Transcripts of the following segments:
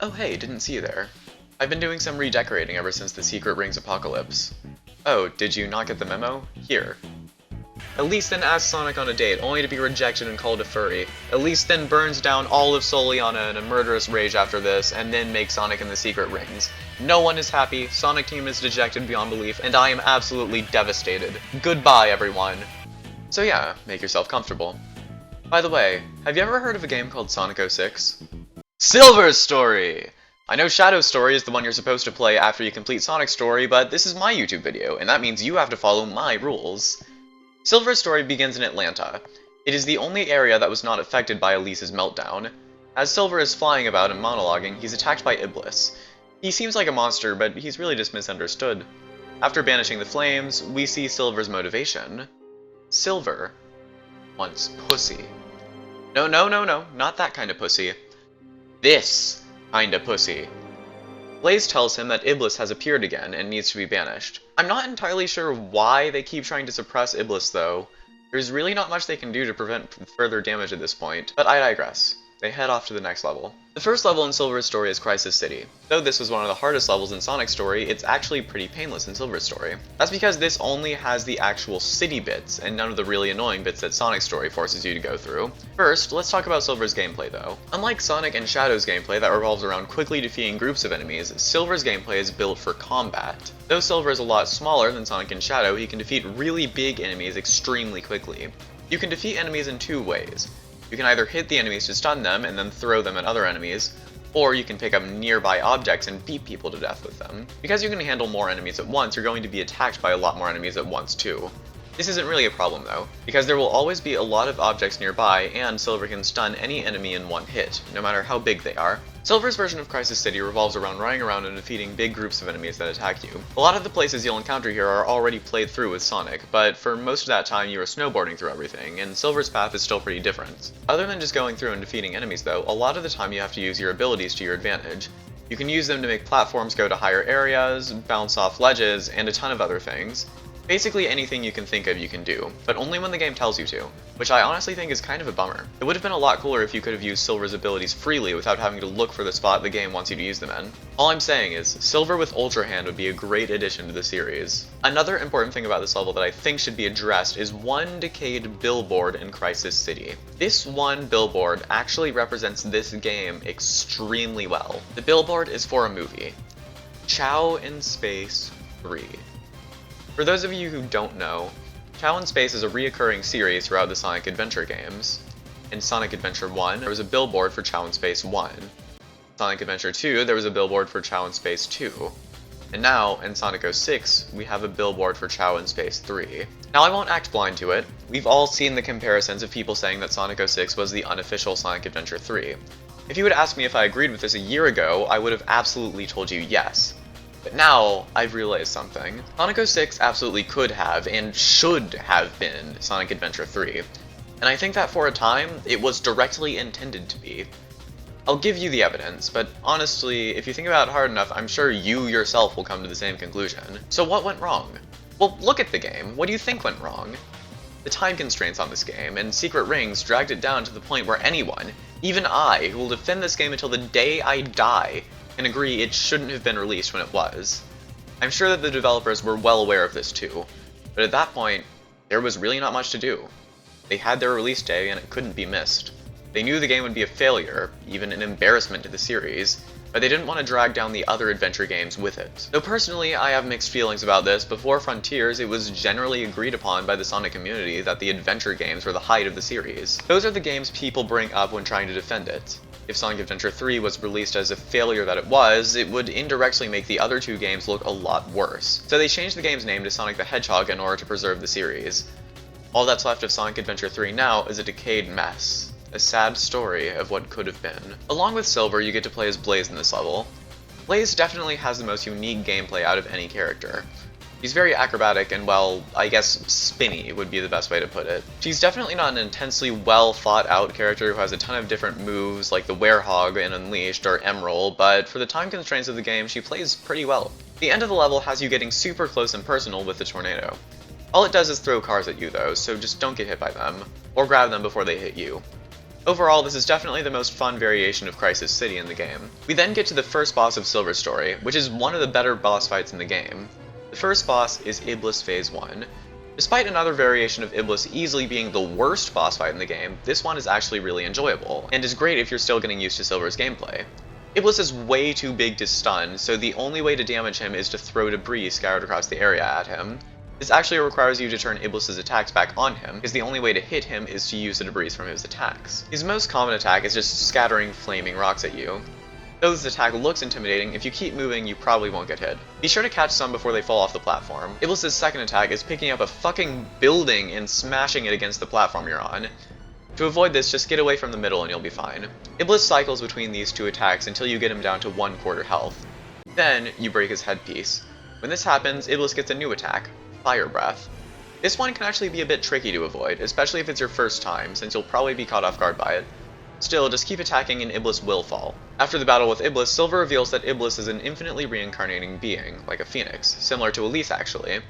Oh hey, didn't see you there. I've been doing some redecorating ever since the Secret Rings apocalypse. Oh, did you not get the memo? Here. Ibliss then asks Sonic on a date, only to be rejected and called a furry. Ibliss then burns down all of Soliana in a murderous rage after this, and then makes Sonic in the Secret Rings. No one is happy, Sonic Team is dejected beyond belief, and I am absolutely devastated. Goodbye, everyone. So yeah, make yourself comfortable. By the way, have you ever heard of a game called Sonic 06? Silver's Story! I know Shadow's Story is the one you're supposed to play after you complete Sonic's story, but this is my YouTube video, and that means you have to follow my rules. Silver's story begins in Atlanta. It is the only area that was not affected by Ibliss's meltdown. As Silver is flying about and monologuing, he's attacked by Ibliss. He seems like a monster, but he's really just misunderstood. After banishing the flames, we see Silver's motivation. Silver wants pussy. No, not that kind of pussy. This kind of pussy. Blaze tells him that Ibliss has appeared again and needs to be banished. I'm not entirely sure why they keep trying to suppress Ibliss though. There's really not much they can do to prevent further damage at this point, but I digress. They head off to the next level. The first level in Silver's story is Crisis City. Though this was one of the hardest levels in Sonic's story, it's actually pretty painless in Silver's story. That's because this only has the actual city bits, and none of the really annoying bits that Sonic's story forces you to go through. First, let's talk about Silver's gameplay though. Unlike Sonic and Shadow's gameplay that revolves around quickly defeating groups of enemies, Silver's gameplay is built for combat. Though Silver is a lot smaller than Sonic and Shadow, he can defeat really big enemies extremely quickly. You can defeat enemies in two ways. You can either hit the enemies to stun them and then throw them at other enemies, or you can pick up nearby objects and beat people to death with them. Because you can handle more enemies at once, you're going to be attacked by a lot more enemies at once too. This isn't really a problem though, because there will always be a lot of objects nearby and Silver can stun any enemy in one hit, no matter how big they are. Silver's version of Crisis City revolves around running around and defeating big groups of enemies that attack you. A lot of the places you'll encounter here are already played through with Sonic, but for most of that time you are snowboarding through everything, and Silver's path is still pretty different. Other than just going through and defeating enemies though, a lot of the time you have to use your abilities to your advantage. You can use them to make platforms go to higher areas, bounce off ledges, and a ton of other things. Basically anything you can think of you can do, but only when the game tells you to, which I honestly think is kind of a bummer. It would have been a lot cooler if you could have used Silver's abilities freely without having to look for the spot the game wants you to use them in. All I'm saying is, Silver with Ultra Hand would be a great addition to the series. Another important thing about this level that I think should be addressed is one decayed billboard in Crisis City. This one billboard actually represents this game extremely well. The billboard is for a movie, Chow in Space 3. For those of you who don't know, Chow in Space is a reoccurring series throughout the Sonic Adventure games. In Sonic Adventure 1, there was a billboard for Chow in Space 1. In Sonic Adventure 2, there was a billboard for Chow in Space 2. And now, in Sonic 06, we have a billboard for Chow in Space 3. Now I won't act blind to it. We've all seen the comparisons of people saying that Sonic 06 was the unofficial Sonic Adventure 3. If you would ask me if I agreed with this a year ago, I would have absolutely told you yes. But now, I've realized something. Sonic 06 absolutely could have, and should have been, Sonic Adventure 3. And I think that for a time, it was directly intended to be. I'll give you the evidence, but honestly, if you think about it hard enough, I'm sure you yourself will come to the same conclusion. So what went wrong? Well, look at the game. What do you think went wrong? The time constraints on this game, and Secret Rings dragged it down to the point where anyone, even I, who will defend this game until the day I die, and agree it shouldn't have been released when it was. I'm sure that the developers were well aware of this too, but at that point, there was really not much to do. They had their release day and it couldn't be missed. They knew the game would be a failure, even an embarrassment to the series, but they didn't want to drag down the other adventure games with it. Though personally, I have mixed feelings about this. Before Frontiers, it was generally agreed upon by the Sonic community that the adventure games were the height of the series. Those are the games people bring up when trying to defend it. If Sonic Adventure 3 was released as a failure that it would indirectly make the other two games look a lot worse. So they changed the game's name to Sonic the Hedgehog in order to preserve the series. All that's left of Sonic Adventure 3 now is a decayed mess. A sad story of what could have been. Along with Silver, you get to play as Blaze in this level. Blaze definitely has the most unique gameplay out of any character. She's very acrobatic and, well, I guess spinny would be the best way to put it. She's definitely not an intensely well thought out character who has a ton of different moves like the Werehog in Unleashed or Emerald, but for the time constraints of the game, she plays pretty well. The end of the level has you getting super close and personal with the tornado. All it does is throw cars at you though, so just don't get hit by them, or grab them before they hit you. Overall, this is definitely the most fun variation of Crisis City in the game. We then get to the first boss of Silver's story, which is one of the better boss fights in the game. The first boss is Ibliss Phase 1. Despite another variation of Ibliss easily being the worst boss fight in the game, this one is actually really enjoyable, and is great if you're still getting used to Silver's gameplay. Ibliss is way too big to stun, so the only way to damage him is to throw debris scattered across the area at him. This actually requires you to turn Ibliss's attacks back on him, because the only way to hit him is to use the debris from his attacks. His most common attack is just scattering flaming rocks at you. Though this attack looks intimidating, if you keep moving, you probably won't get hit. Be sure to catch some before they fall off the platform. Ibliss's second attack is picking up a fucking building and smashing it against the platform you're on. To avoid this, just get away from the middle and you'll be fine. Ibliss cycles between these two attacks until you get him down to 1/4 health. Then, you break his headpiece. When this happens, Ibliss gets a new attack, Fire Breath. This one can actually be a bit tricky to avoid, especially if it's your first time, since you'll probably be caught off guard by it. Still, just keep attacking and Ibliss will fall. After the battle with Ibliss, Silver reveals that Ibliss is an infinitely reincarnating being, like a phoenix, similar to Ibliss actually.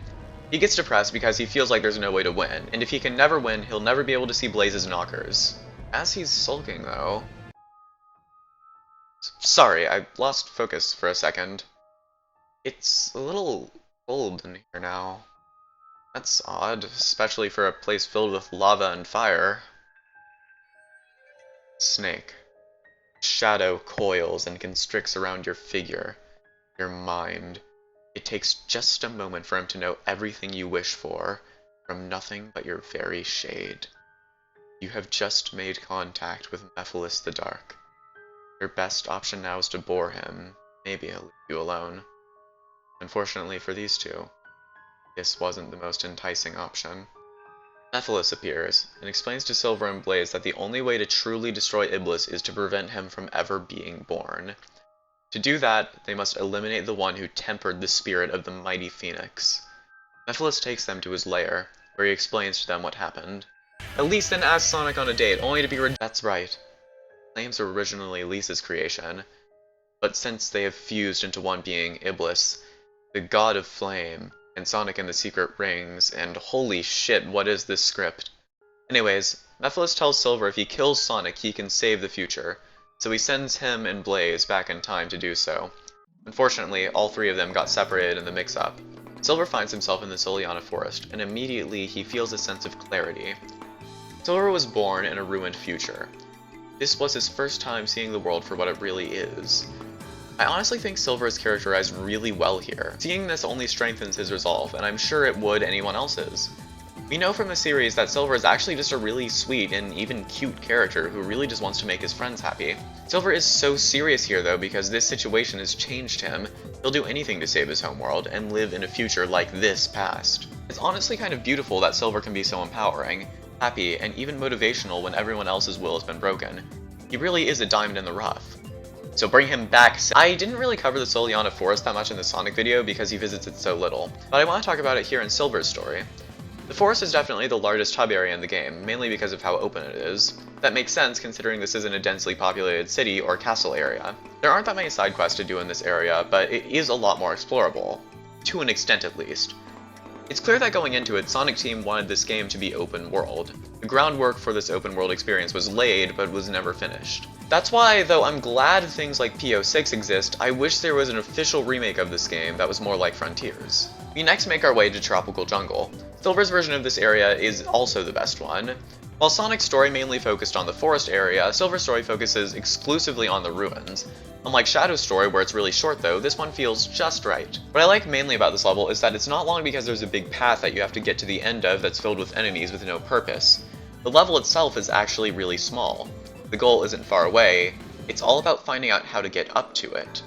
He gets depressed because he feels like there's no way to win, and if he can never win, he'll never be able to see Blaze's knockers. As he's sulking though... Sorry, I lost focus for a second. It's a little cold in here now. That's odd, especially for a place filled with lava and fire. Snake. Shadow coils and constricts around your figure, your mind. It takes just a moment for him to know everything you wish for, from nothing but your very shade. You have just made contact with Ibliss the Dark. Your best option now is to bore him. Maybe he'll leave you alone. Unfortunately for these two, this wasn't the most enticing option. Ibliss appears, and explains to Silver and Blaze that the only way to truly destroy Ibliss is to prevent him from ever being born. To do that, they must eliminate the one who tempered the spirit of the mighty Phoenix. Ibliss takes them to his lair, where he explains to them what happened. Ibliss then asks Sonic on a date, only to be That's right. Flames were originally Ibliss's creation, but since they have fused into one being, Ibliss, the god of flame, and Sonic and the Secret Rings, and holy shit, what is this script? Anyways, Ibliss tells Silver if he kills Sonic, he can save the future, so he sends him and Blaze back in time to do so. Unfortunately, all three of them got separated in the mix-up. Silver finds himself in the Soliana forest, and immediately he feels a sense of clarity. Silver was born in a ruined future. This was his first time seeing the world for what it really is. I honestly think Silver is characterized really well here. Seeing this only strengthens his resolve, and I'm sure it would anyone else's. We know from the series that Silver is actually just a really sweet and even cute character who really just wants to make his friends happy. Silver is so serious here though because this situation has changed him. He'll do anything to save his homeworld and live in a future like this past. It's honestly kind of beautiful that Silver can be so empowering, happy, and even motivational when everyone else's will has been broken. He really is a diamond in the rough. So bring him back. I didn't really cover the Soliana Forest that much in the Sonic video because he visits it so little, but I want to talk about it here in Silver's story. The forest is definitely the largest hub area in the game, mainly because of how open it is. That makes sense considering this isn't a densely populated city or castle area. There aren't that many side quests to do in this area, but it is a lot more explorable. To an extent at least. It's clear that going into it, Sonic Team wanted this game to be open world. The groundwork for this open world experience was laid, but was never finished. That's why, though I'm glad things like PO6 exist, I wish there was an official remake of this game that was more like Frontiers. We next make our way to Tropical Jungle. Silver's version of this area is also the best one. While Sonic's story mainly focused on the forest area, Silver's story focuses exclusively on the ruins. Unlike Shadow's story, where it's really short though, this one feels just right. What I like mainly about this level is that it's not long because there's a big path that you have to get to the end of that's filled with enemies with no purpose. The level itself is actually really small. The goal isn't far away, it's all about finding out how to get up to it.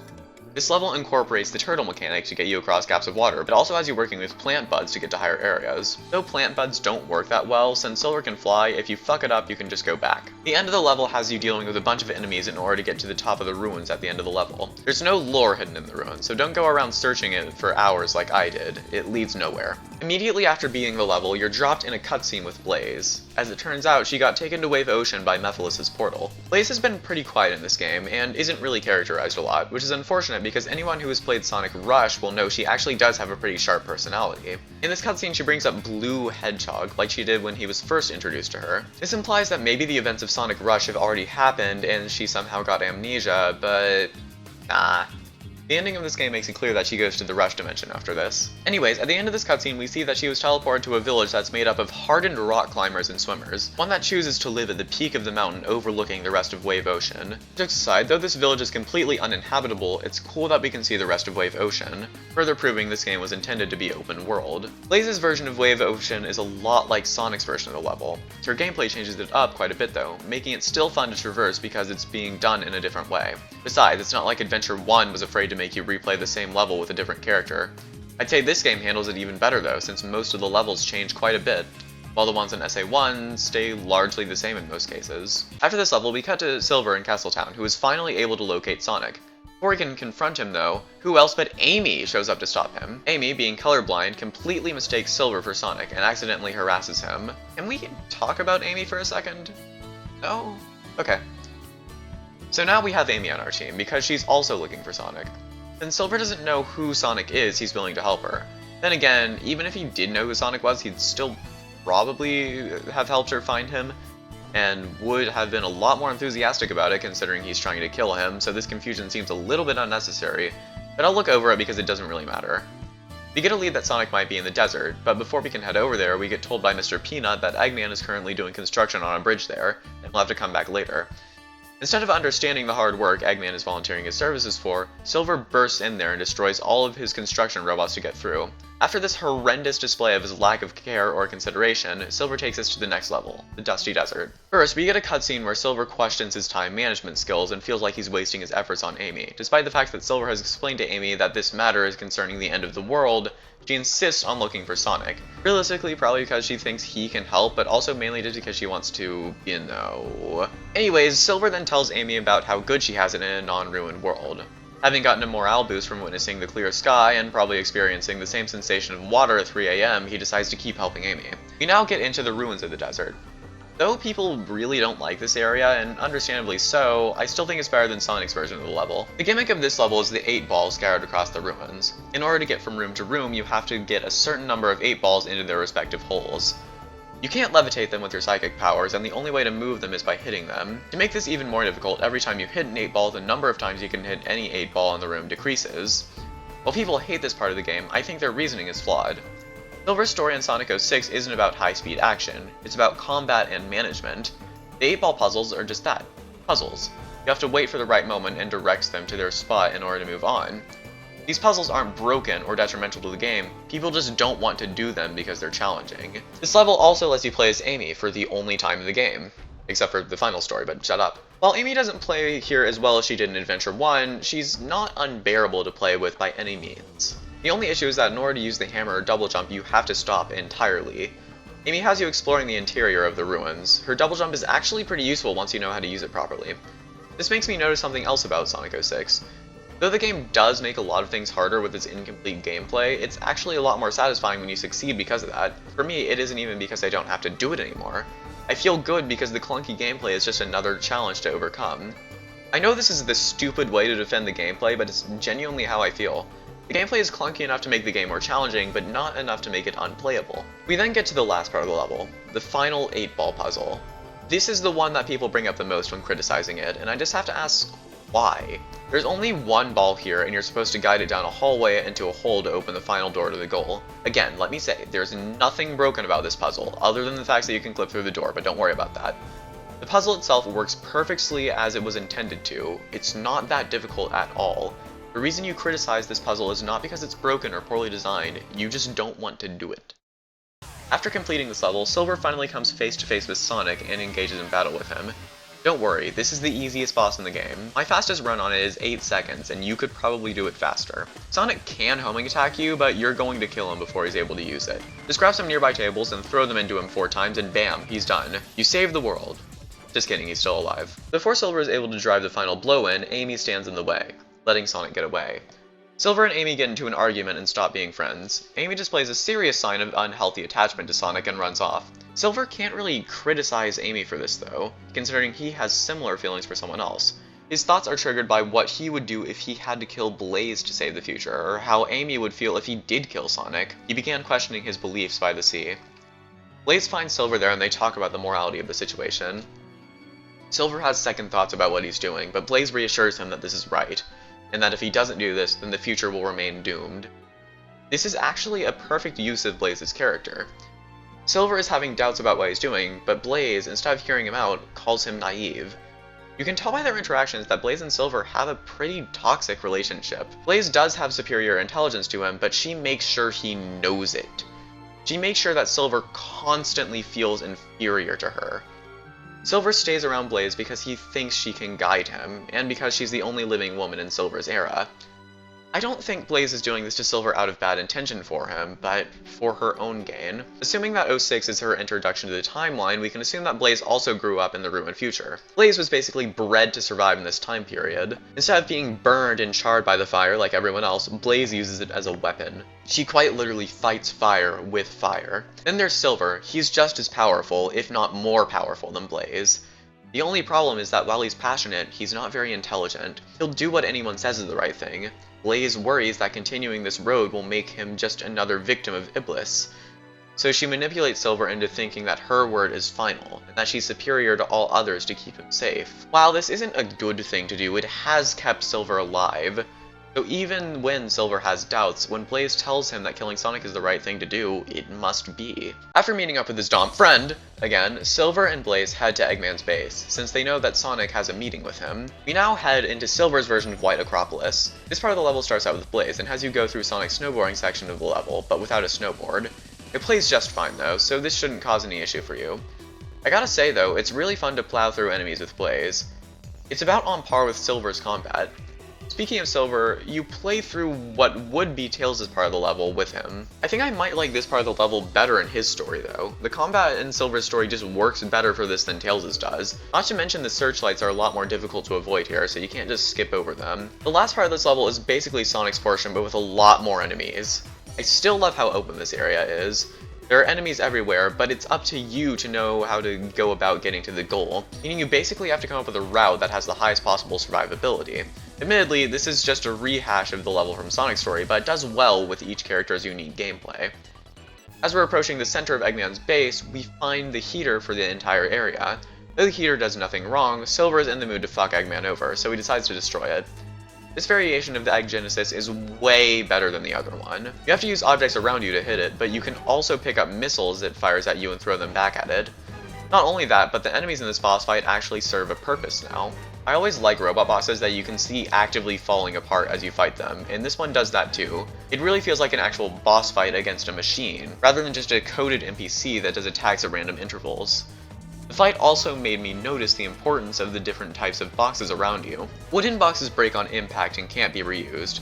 This level incorporates the turtle mechanic to get you across gaps of water, but also has you working with plant buds to get to higher areas. Though plant buds don't work that well, since Silver can fly, if you fuck it up you can just go back. The end of the level has you dealing with a bunch of enemies in order to get to the top of the ruins at the end of the level. There's no lore hidden in the ruins, so don't go around searching it for hours like I did. It leads nowhere. Immediately after beating the level, you're dropped in a cutscene with Blaze. As it turns out, she got taken to Wave Ocean by Mephiles' portal. Blaze has been pretty quiet in this game, and isn't really characterized a lot, which is unfortunate because anyone who has played Sonic Rush will know she actually does have a pretty sharp personality. In this cutscene, she brings up Blue Hedgehog, like she did when he was first introduced to her. This implies that maybe the events of Sonic Rush have already happened and she somehow got amnesia, but nah. The ending of this game makes it clear that she goes to the Rush dimension after this. Anyways, at the end of this cutscene, we see that she was teleported to a village that's made up of hardened rock climbers and swimmers, one that chooses to live at the peak of the mountain overlooking the rest of Wave Ocean. Jokes aside, though this village is completely uninhabitable, it's cool that we can see the rest of Wave Ocean, further proving this game was intended to be open world. Blaze's version of Wave Ocean is a lot like Sonic's version of the level. Her gameplay changes it up quite a bit though, making it still fun to traverse because it's being done in a different way. Besides, it's not like Adventure 1 was afraid to make you replay the same level with a different character. I'd say this game handles it even better though, since most of the levels change quite a bit, while the ones in SA1 stay largely the same in most cases. After this level, we cut to Silver in Castletown, who is finally able to locate Sonic. Before he can confront him though, who else but Amy shows up to stop him. Amy, being colorblind, completely mistakes Silver for Sonic and accidentally harasses him. Can we talk about Amy for a second? No? Okay. So now we have Amy on our team, because she's also looking for Sonic. And Silver doesn't know who Sonic is, he's willing to help her. Then again, even if he did know who Sonic was, he'd still probably have helped her find him, and would have been a lot more enthusiastic about it considering he's trying to kill him, so this confusion seems a little bit unnecessary, but I'll look over it because it doesn't really matter. We get a lead that Sonic might be in the desert, but before we can head over there, we get told by Mr. Peanut that Eggman is currently doing construction on a bridge there, and will have to come back later. Instead of understanding the hard work Eggman is volunteering his services for, Silver bursts in there and destroys all of his construction robots to get through. After this horrendous display of his lack of care or consideration, Silver takes us to the next level, the Dusty Desert. First, we get a cutscene where Silver questions his time management skills and feels like he's wasting his efforts on Amy. Despite the fact that Silver has explained to Amy that this matter is concerning the end of the world, she insists on looking for Sonic. Realistically, probably because she thinks he can help, but also mainly just because she wants to, you know. Anyways, Silver then tells Amy about how good she has it in a non-ruined world. Having gotten a morale boost from witnessing the clear sky and probably experiencing the same sensation of water at 3 AM, he decides to keep helping Amy. We now get into the ruins of the desert. Though people really don't like this area, and understandably so, I still think it's better than Sonic's version of the level. The gimmick of this level is the 8 balls scattered across the ruins. In order to get from room to room, you have to get a certain number of 8 balls into their respective holes. You can't levitate them with your psychic powers, and the only way to move them is by hitting them. To make this even more difficult, every time you hit an 8 ball, the number of times you can hit any 8 ball in the room decreases. While people hate this part of the game, I think their reasoning is flawed. Silver's story in Sonic 06 isn't about high-speed action, it's about combat and management. The 8-ball puzzles are just that, puzzles. You have to wait for the right moment and direct them to their spot in order to move on. These puzzles aren't broken or detrimental to the game, people just don't want to do them because they're challenging. This level also lets you play as Amy for the only time in the game. Except for the final story, but shut up. While Amy doesn't play here as well as she did in Adventure 1, she's not unbearable to play with by any means. The only issue is that in order to use the hammer or double jump, you have to stop entirely. Amy has you exploring the interior of the ruins. Her double jump is actually pretty useful once you know how to use it properly. This makes me notice something else about Sonic 06. Though the game does make a lot of things harder with its incomplete gameplay, it's actually a lot more satisfying when you succeed because of that. For me, it isn't even because I don't have to do it anymore. I feel good because the clunky gameplay is just another challenge to overcome. I know this is the stupid way to defend the gameplay, but it's genuinely how I feel. The gameplay is clunky enough to make the game more challenging, but not enough to make it unplayable. We then get to the last part of the level, the final 8-ball puzzle. This is the one that people bring up the most when criticizing it, and I just have to ask, why? There's only one ball here, and you're supposed to guide it down a hallway into a hole to open the final door to the goal. Again, let me say, there's nothing broken about this puzzle, other than the fact that you can clip through the door, but don't worry about that. The puzzle itself works perfectly as it was intended to. It's not that difficult at all. The reason you criticize this puzzle is not because it's broken or poorly designed, you just don't want to do it. After completing this level, Silver finally comes face to face with Sonic and engages in battle with him. Don't worry, this is the easiest boss in the game. My fastest run on it is 8 seconds, and you could probably do it faster. Sonic can homing attack you, but you're going to kill him before he's able to use it. Just grab some nearby tables and throw them into him 4 times, and bam, he's done. You saved the world. Just kidding, he's still alive. Before Silver is able to drive the final blow in, Amy stands in the way, letting Sonic get away. Silver and Amy get into an argument and stop being friends. Amy displays a serious sign of unhealthy attachment to Sonic and runs off. Silver can't really criticize Amy for this though, considering he has similar feelings for someone else. His thoughts are triggered by what he would do if he had to kill Blaze to save the future, or how Amy would feel if he did kill Sonic. He began questioning his beliefs by the sea. Blaze finds Silver there and they talk about the morality of the situation. Silver has second thoughts about what he's doing, but Blaze reassures him that this is right, and that if he doesn't do this, then the future will remain doomed. This is actually a perfect use of Blaze's character. Silver is having doubts about what he's doing, but Blaze, instead of hearing him out, calls him naive. You can tell by their interactions that Blaze and Silver have a pretty toxic relationship. Blaze does have superior intelligence to him, but she makes sure he knows it. She makes sure that Silver constantly feels inferior to her. Silver stays around Blaze because he thinks she can guide him, and because she's the only living woman in Silver's era. I don't think Blaze is doing this to Silver out of bad intention for him, but for her own gain. Assuming that 06 is her introduction to the timeline, we can assume that Blaze also grew up in the ruined future. Blaze was basically bred to survive in this time period. Instead of being burned and charred by the fire like everyone else, Blaze uses it as a weapon. She quite literally fights fire with fire. Then there's Silver. He's just as powerful, if not more powerful than Blaze. The only problem is that while he's passionate, he's not very intelligent. He'll do what anyone says is the right thing. Blaze worries that continuing this road will make him just another victim of Ibliss. So she manipulates Silver into thinking that her word is final, and that she's superior to all others to keep him safe. While this isn't a good thing to do, it has kept Silver alive. So even when Silver has doubts, when Blaze tells him that killing Sonic is the right thing to do, it must be. After meeting up with his Dom friend, again, Silver and Blaze head to Eggman's base, since they know that Sonic has a meeting with him. We now head into Silver's version of White Acropolis. This part of the level starts out with Blaze, and has you go through Sonic's snowboarding section of the level, but without a snowboard. It plays just fine though, so this shouldn't cause any issue for you. I gotta say though, it's really fun to plow through enemies with Blaze. It's about on par with Silver's combat. Speaking of Silver, you play through what would be Tails' part of the level with him. I think I might like this part of the level better in his story though. The combat in Silver's story just works better for this than Tails' does. Not to mention the searchlights are a lot more difficult to avoid here, so you can't just skip over them. The last part of this level is basically Sonic's portion, but with a lot more enemies. I still love how open this area is. There are enemies everywhere, but it's up to you to know how to go about getting to the goal, meaning you basically have to come up with a route that has the highest possible survivability. Admittedly, this is just a rehash of the level from Sonic's story, but it does well with each character's unique gameplay. As we're approaching the center of Eggman's base, we find the heater for the entire area. Though the heater does nothing wrong, Silver is in the mood to fuck Eggman over, so he decides to destroy it. This variation of the Egg Genesis is way better than the other one. You have to use objects around you to hit it, but you can also pick up missiles it fires at you and throw them back at it. Not only that, but the enemies in this boss fight actually serve a purpose now. I always like robot bosses that you can see actively falling apart as you fight them, and this one does that too. It really feels like an actual boss fight against a machine, rather than just a coded NPC that does attacks at random intervals. The fight also made me notice the importance of the different types of boxes around you. Wooden boxes break on impact and can't be reused.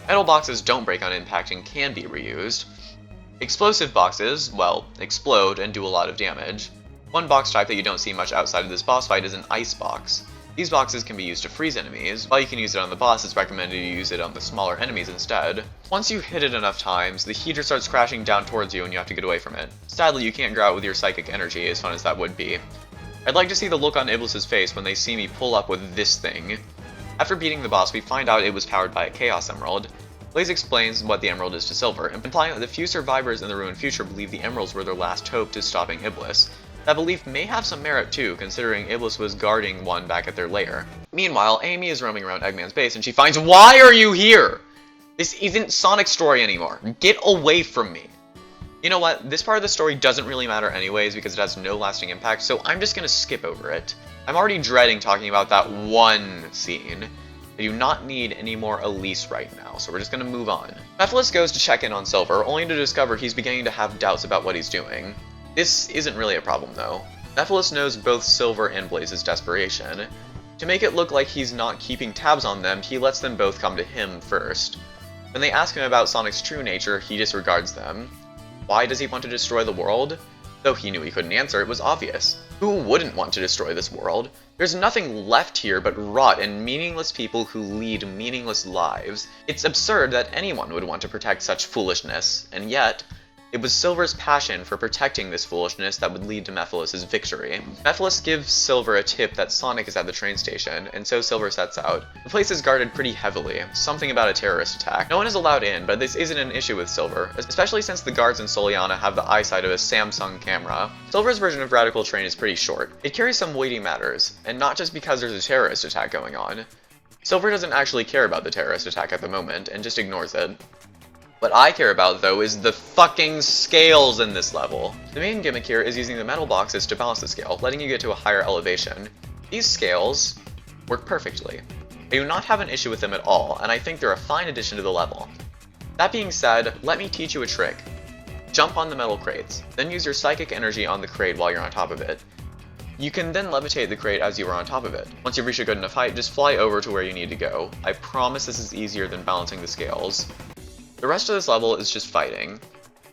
Metal boxes don't break on impact and can be reused. Explosive boxes, well, explode and do a lot of damage. One box type that you don't see much outside of this boss fight is an ice box. These boxes can be used to freeze enemies. While you can use it on the boss, it's recommended you use it on the smaller enemies instead. Once you hit it enough times, the heater starts crashing down towards you and you have to get away from it. Sadly, you can't grow out with your psychic energy, as fun as that would be. I'd like to see the look on Ibliss's face when they see me pull up with this thing. After beating the boss, we find out it was powered by a Chaos Emerald. Blaze explains what the Emerald is to Silver, implying that the few survivors in the ruined future believe the Emeralds were their last hope to stopping Ibliss. That belief may have some merit too, considering Ibliss was guarding one back at their lair. Meanwhile, Amy is roaming around Eggman's base and she finds, "Why are you here? This isn't Sonic's story anymore. Get away from me." You know what, this part of the story doesn't really matter anyways because it has no lasting impact, so I'm just gonna skip over it. I'm already dreading talking about that one scene. I do not need any more Ibliss right now, so we're just gonna move on. Ibliss goes to check in on Silver, only to discover he's beginning to have doubts about what he's doing. This isn't really a problem though. Ibliss knows both Silver and Blaze's desperation. To make it look like he's not keeping tabs on them, he lets them both come to him first. When they ask him about Sonic's true nature, he disregards them. Why does he want to destroy the world? Though he knew he couldn't answer, it was obvious. Who wouldn't want to destroy this world? There's nothing left here but rot and meaningless people who lead meaningless lives. It's absurd that anyone would want to protect such foolishness, and yet, it was Silver's passion for protecting this foolishness that would lead to Mephiles' victory. Mephiles gives Silver a tip that Sonic is at the train station, and so Silver sets out. The place is guarded pretty heavily, something about a terrorist attack. No one is allowed in, but this isn't an issue with Silver, especially since the guards in Soliana have the eyesight of a Samsung camera. Silver's version of Radical Train is pretty short. It carries some weighty matters, and not just because there's a terrorist attack going on. Silver doesn't actually care about the terrorist attack at the moment, and just ignores it. What I care about, though, is the fucking scales in this level. The main gimmick here is using the metal boxes to balance the scale, letting you get to a higher elevation. These scales work perfectly. I do not have an issue with them at all, and I think they're a fine addition to the level. That being said, let me teach you a trick. Jump on the metal crates, then use your psychic energy on the crate while you're on top of it. You can then levitate the crate as you are on top of it. Once you've reached a good enough height, just fly over to where you need to go. I promise this is easier than balancing the scales. The rest of this level is just fighting.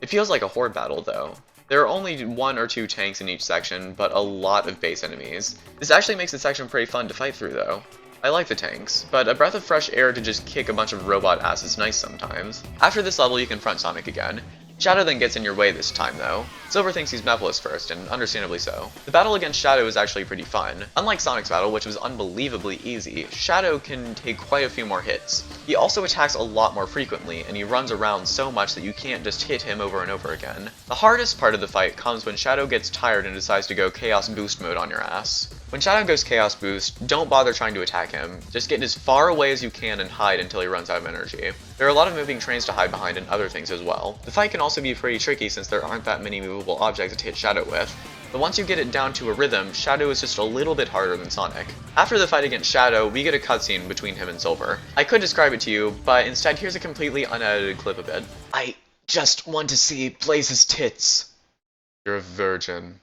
It feels like a horde battle, though. There are only 1 or 2 tanks in each section, but a lot of base enemies. This actually makes the section pretty fun to fight through, though. I like the tanks, but a breath of fresh air to just kick a bunch of robot ass is nice sometimes. After this level, you confront Sonic again. Shadow then gets in your way this time, though. Silver thinks he's Mephiles first, and understandably so. The battle against Shadow is actually pretty fun. Unlike Sonic's battle, which was unbelievably easy, Shadow can take quite a few more hits. He also attacks a lot more frequently, and he runs around so much that you can't just hit him over and over again. The hardest part of the fight comes when Shadow gets tired and decides to go Chaos Boost mode on your ass. When Shadow goes Chaos Boost, don't bother trying to attack him. Just get as far away as you can and hide until he runs out of energy. There are a lot of moving trains to hide behind and other things as well. The fight can also be pretty tricky since there aren't that many movable objects to hit Shadow with. But once you get it down to a rhythm, Shadow is just a little bit harder than Sonic. After the fight against Shadow, we get a cutscene between him and Silver. I could describe it to you, but instead here's a completely unedited clip of it. I just want to see Blaze's tits. You're a virgin.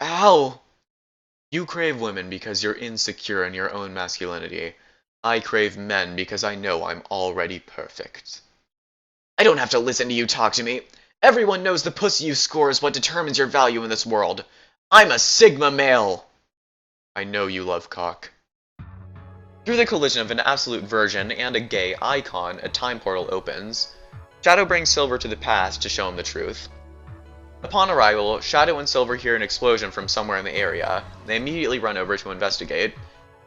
Ow! You crave women because you're insecure in your own masculinity. I crave men because I know I'm already perfect. I don't have to listen to you talk to me. Everyone knows the pussy you score is what determines your value in this world. I'm a Sigma male! I know you love cock. Through the collision of an absolute virgin and a gay icon, a time portal opens. Shadow brings Silver to the past to show him the truth. Upon arrival, Shadow and Silver hear an explosion from somewhere in the area. They immediately run over to investigate.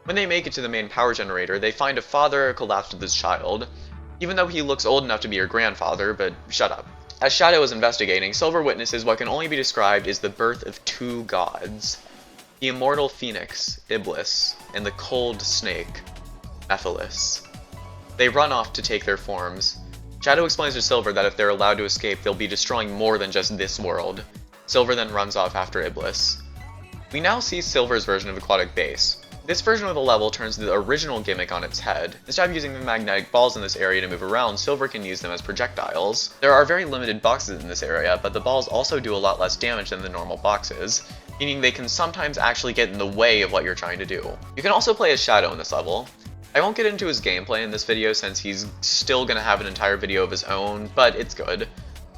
When they make it to the main power generator, they find a father collapsed with his child, even though he looks old enough to be your grandfather, but shut up. As Shadow is investigating, Silver witnesses what can only be described as the birth of 2 gods. The immortal phoenix, Ibliss, and the cold snake, Mephiles. They run off to take their forms. Shadow explains to Silver that if they're allowed to escape, they'll be destroying more than just this world. Silver then runs off after Ibliss. We now see Silver's version of Aquatic Base. This version of the level turns the original gimmick on its head. Instead of using the magnetic balls in this area to move around, Silver can use them as projectiles. There are very limited boxes in this area, but the balls also do a lot less damage than the normal boxes, meaning they can sometimes actually get in the way of what you're trying to do. You can also play as Shadow in this level. I won't get into his gameplay in this video since he's still gonna have an entire video of his own, but it's good.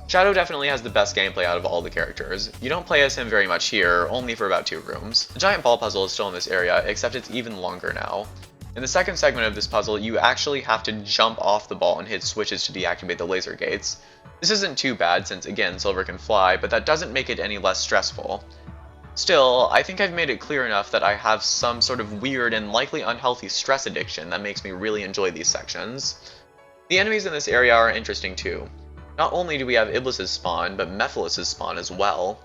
Shadow definitely has the best gameplay out of all the characters. You don't play as him very much here, only for about 2 rooms. The giant ball puzzle is still in this area, except it's even longer now. In the second segment of this puzzle, you actually have to jump off the ball and hit switches to deactivate the laser gates. This isn't too bad since, again, Silver can fly, but that doesn't make it any less stressful. Still, I think I've made it clear enough that I have some sort of weird and likely unhealthy stress addiction that makes me really enjoy these sections. The enemies in this area are interesting too. Not only do we have Ibliss' spawn, but Mephiles' spawn as well.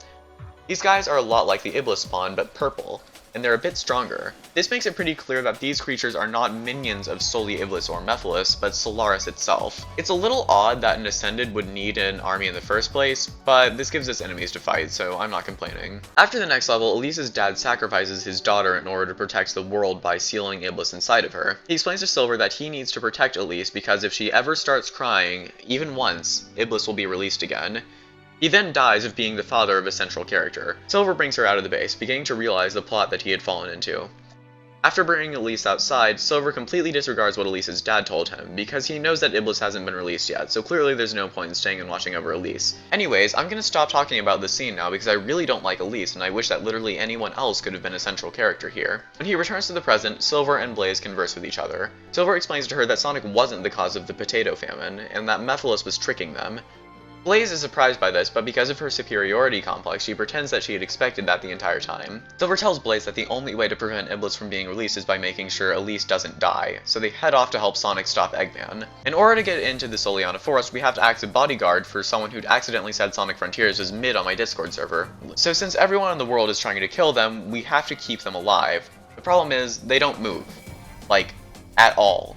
These guys are a lot like the Ibliss spawn, but purple, and they're a bit stronger. This makes it pretty clear that these creatures are not minions of solely Ibliss or Mephiles, but Solaris itself. It's a little odd that an Ascended would need an army in the first place, but this gives us enemies to fight, so I'm not complaining. After the next level, Elise's dad sacrifices his daughter in order to protect the world by sealing Ibliss inside of her. He explains to Silver that he needs to protect Elise because if she ever starts crying, even once, Ibliss will be released again. He then dies of being the father of a central character. Silver brings her out of the base, beginning to realize the plot that he had fallen into. After bringing Ibliss outside, Silver completely disregards what Ibliss's dad told him, because he knows that Ibliss hasn't been released yet, so clearly there's no point in staying and watching over Ibliss. Anyways, I'm gonna stop talking about this scene now because I really don't like Ibliss, and I wish that literally anyone else could have been a central character here. When he returns to the present, Silver and Blaze converse with each other. Silver explains to her that Sonic wasn't the cause of the potato famine, and that Mephiles was tricking them. Blaze is surprised by this, but because of her superiority complex, she pretends that she had expected that the entire time. Silver tells Blaze that the only way to prevent Ibliss from being released is by making sure Ibliss doesn't die, so they head off to help Sonic stop Eggman. In order to get into the Soleanna Forest, we have to act as a bodyguard for someone who'd accidentally said Sonic Frontiers was mid on my Discord server. So since everyone in the world is trying to kill them, we have to keep them alive. The problem is, they don't move. Like, at all.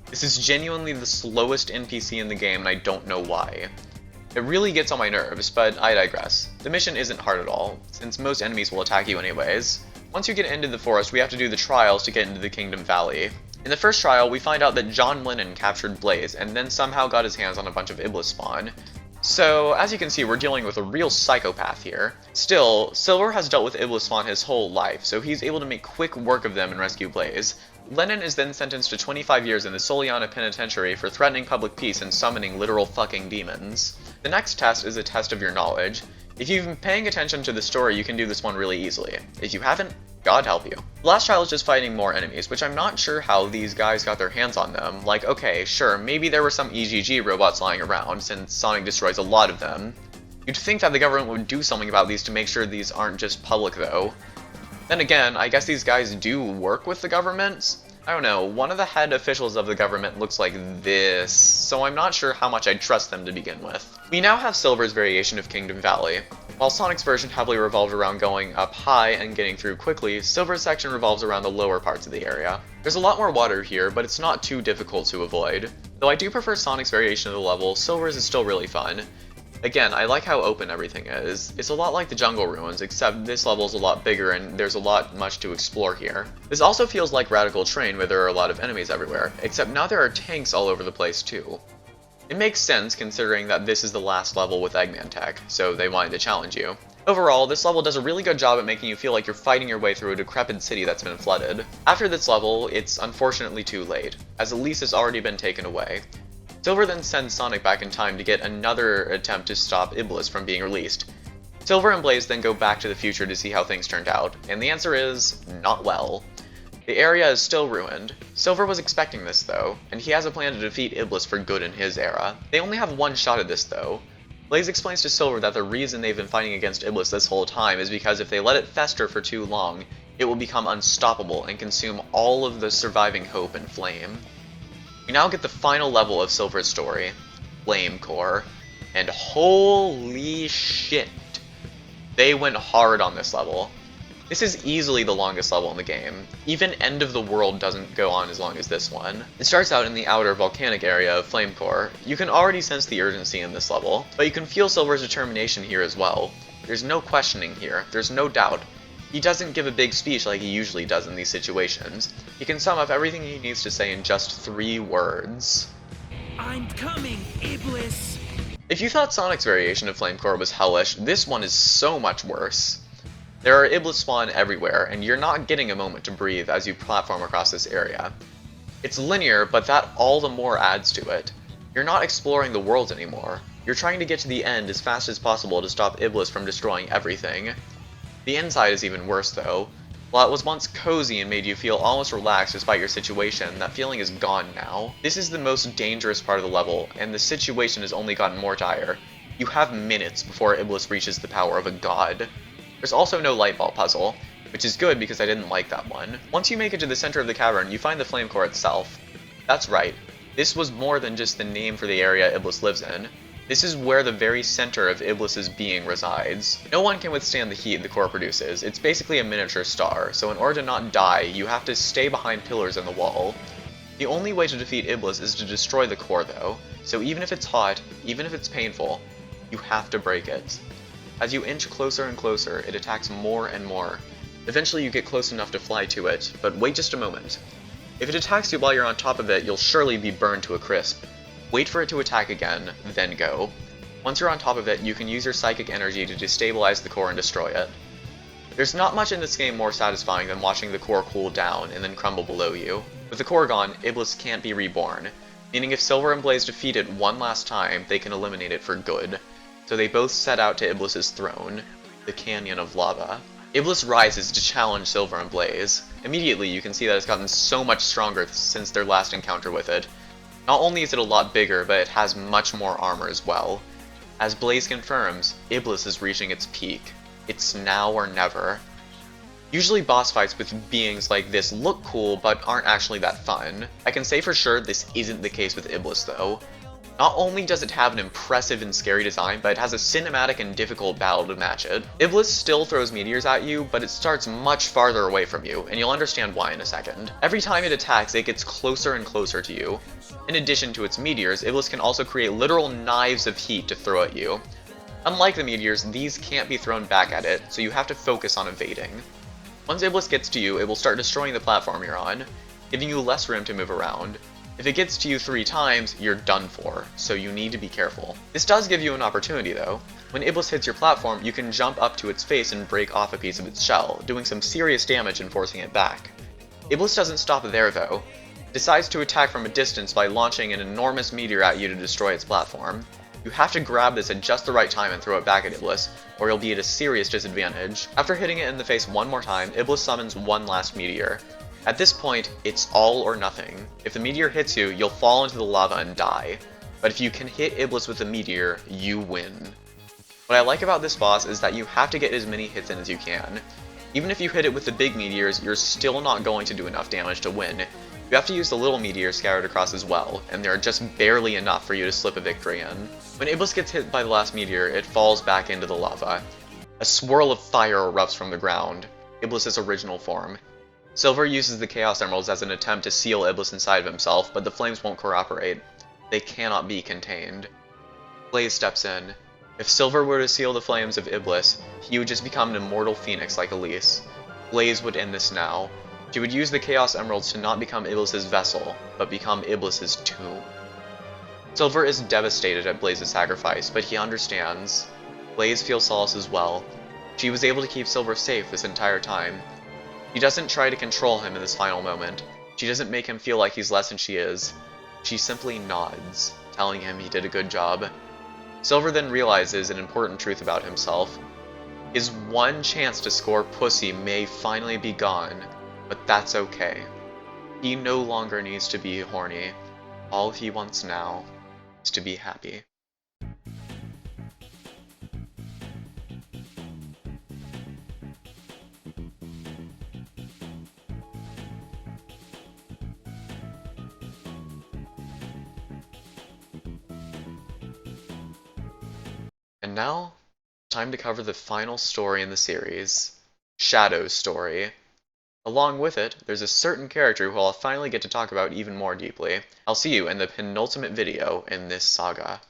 This is genuinely the slowest NPC in the game, and I don't know why. It really gets on my nerves, but I digress. The mission isn't hard at all, since most enemies will attack you anyways. Once you get into the forest, we have to do the trials to get into the Kingdom Valley. In the first trial, we find out that John Lennon captured Blaze, and then somehow got his hands on a bunch of Ibliss spawn. So, as you can see, we're dealing with a real psychopath here. Still, Silver has dealt with Ibliss spawn his whole life, so he's able to make quick work of them and rescue Blaze. Lennon is then sentenced to 25 years in the Soleanna Penitentiary for threatening public peace and summoning literal fucking demons. The next test is a test of your knowledge. If you've been paying attention to the story, you can do this one really easily. If you haven't, God help you. The last trial is just fighting more enemies, which I'm not sure how these guys got their hands on them. Like, okay, sure, maybe there were some EGG robots lying around, since Sonic destroys a lot of them. You'd think that the government would do something about these to make sure these aren't just public, though. Then again, I guess these guys do work with the government? I don't know, one of the head officials of the government looks like this, so I'm not sure how much I'd trust them to begin with. We now have Silver's variation of Kingdom Valley. While Sonic's version heavily revolved around going up high and getting through quickly, Silver's section revolves around the lower parts of the area. There's a lot more water here, but it's not too difficult to avoid. Though I do prefer Sonic's variation of the level, Silver's is still really fun. Again, I like how open everything is. It's a lot like the Jungle Ruins, except this level is a lot bigger and there's a lot much to explore here. This also feels like Radical Train, where there are a lot of enemies everywhere, except now there are tanks all over the place too. It makes sense considering that this is the last level with Eggman tech, so they wanted to challenge you. Overall, this level does a really good job at making you feel like you're fighting your way through a decrepit city that's been flooded. After this level, it's unfortunately too late, as Ibliss has already been taken away. Silver then sends Sonic back in time to get another attempt to stop Ibliss from being released. Silver and Blaze then go back to the future to see how things turned out, and the answer is, not well. The area is still ruined. Silver was expecting this though, and he has a plan to defeat Ibliss for good in his era. They only have one shot at this though. Blaze explains to Silver that the reason they've been fighting against Ibliss this whole time is because if they let it fester for too long, it will become unstoppable and consume all of the surviving hope and flame. We now get the final level of Silver's story, Flame Core, and holy shit, they went hard on this level. This is easily the longest level in the game. Even End of the World doesn't go on as long as this one. It starts out in the outer volcanic area of Flame Core. You can already sense the urgency in this level, but you can feel Silver's determination here as well. There's no questioning here, there's no doubt. He doesn't give a big speech like he usually does in these situations. He can sum up everything he needs to say in just 3 words. I'm coming, Ibliss! If you thought Sonic's variation of Flame Core was hellish, this one is so much worse. There are Ibliss spawn everywhere, and you're not getting a moment to breathe as you platform across this area. It's linear, but that all the more adds to it. You're not exploring the world anymore. You're trying to get to the end as fast as possible to stop Ibliss from destroying everything. The inside is even worse though. While it was once cozy and made you feel almost relaxed despite your situation, that feeling is gone now. This is the most dangerous part of the level, and the situation has only gotten more dire. You have minutes before Ibliss reaches the power of a god. There's also no light bulb puzzle, which is good because I didn't like that one. Once you make it to the center of the cavern, you find the flame core itself. That's right, this was more than just the name for the area Ibliss lives in. This is where the very center of Ibliss's being resides. No one can withstand the heat the core produces. It's basically a miniature star, so in order to not die, you have to stay behind pillars in the wall. The only way to defeat Ibliss is to destroy the core though, so even if it's hot, even if it's painful, you have to break it. As you inch closer and closer, it attacks more and more. Eventually you get close enough to fly to it, but wait just a moment. If it attacks you while you're on top of it, you'll surely be burned to a crisp. Wait for it to attack again, then go. Once you're on top of it, you can use your psychic energy to destabilize the core and destroy it. There's not much in this game more satisfying than watching the core cool down and then crumble below you. With the core gone, Ibliss can't be reborn, meaning if Silver and Blaze defeat it one last time, they can eliminate it for good. So they both set out to Ibliss's throne, the Canyon of Lava. Ibliss rises to challenge Silver and Blaze. Immediately, you can see that it's gotten so much stronger since their last encounter with it. Not only is it a lot bigger, but it has much more armor as well. As Blaze confirms, Ibliss is reaching its peak. It's now or never. Usually boss fights with beings like this look cool, but aren't actually that fun. I can say for sure this isn't the case with Ibliss though. Not only does it have an impressive and scary design, but it has a cinematic and difficult battle to match it. Ibliss still throws meteors at you, but it starts much farther away from you, and you'll understand why in a second. Every time it attacks, it gets closer and closer to you. In addition to its meteors, Ibliss can also create literal knives of heat to throw at you. Unlike the meteors, these can't be thrown back at it, so you have to focus on evading. Once Ibliss gets to you, it will start destroying the platform you're on, giving you less room to move around. If it gets to you 3 times, you're done for, so you need to be careful. This does give you an opportunity though. When Ibliss hits your platform, you can jump up to its face and break off a piece of its shell, doing some serious damage and forcing it back. Ibliss doesn't stop there though. It decides to attack from a distance by launching an enormous meteor at you to destroy its platform. You have to grab this at just the right time and throw it back at Ibliss, or you'll be at a serious disadvantage. After hitting it in the face one more time, Ibliss summons one last meteor. At this point, it's all or nothing. If the meteor hits you, you'll fall into the lava and die. But if you can hit Ibliss with a meteor, you win. What I like about this boss is that you have to get as many hits in as you can. Even if you hit it with the big meteors, you're still not going to do enough damage to win. You have to use the little meteors scattered across as well, and they're just barely enough for you to slip a victory in. When Ibliss gets hit by the last meteor, it falls back into the lava. A swirl of fire erupts from the ground, Ibliss's original form. Silver uses the Chaos Emeralds as an attempt to seal Ibliss inside of himself, but the flames won't cooperate. They cannot be contained. Blaze steps in. If Silver were to seal the flames of Ibliss, he would just become an immortal phoenix like Ibliss. Blaze would end this now. She would use the Chaos Emeralds to not become Ibliss's vessel, but become Ibliss's tomb. Silver is devastated at Blaze's sacrifice, but he understands. Blaze feels solace as well. She was able to keep Silver safe this entire time. She doesn't try to control him in this final moment. She doesn't make him feel like he's less than she is. She simply nods, telling him he did a good job. Silver then realizes an important truth about himself. His one chance to score pussy may finally be gone, but that's okay. He no longer needs to be horny. All he wants now is to be happy. And now, time to cover the final story in the series, Shadow's story. Along with it, there's a certain character who I'll finally get to talk about even more deeply. I'll see you in the penultimate video in this saga.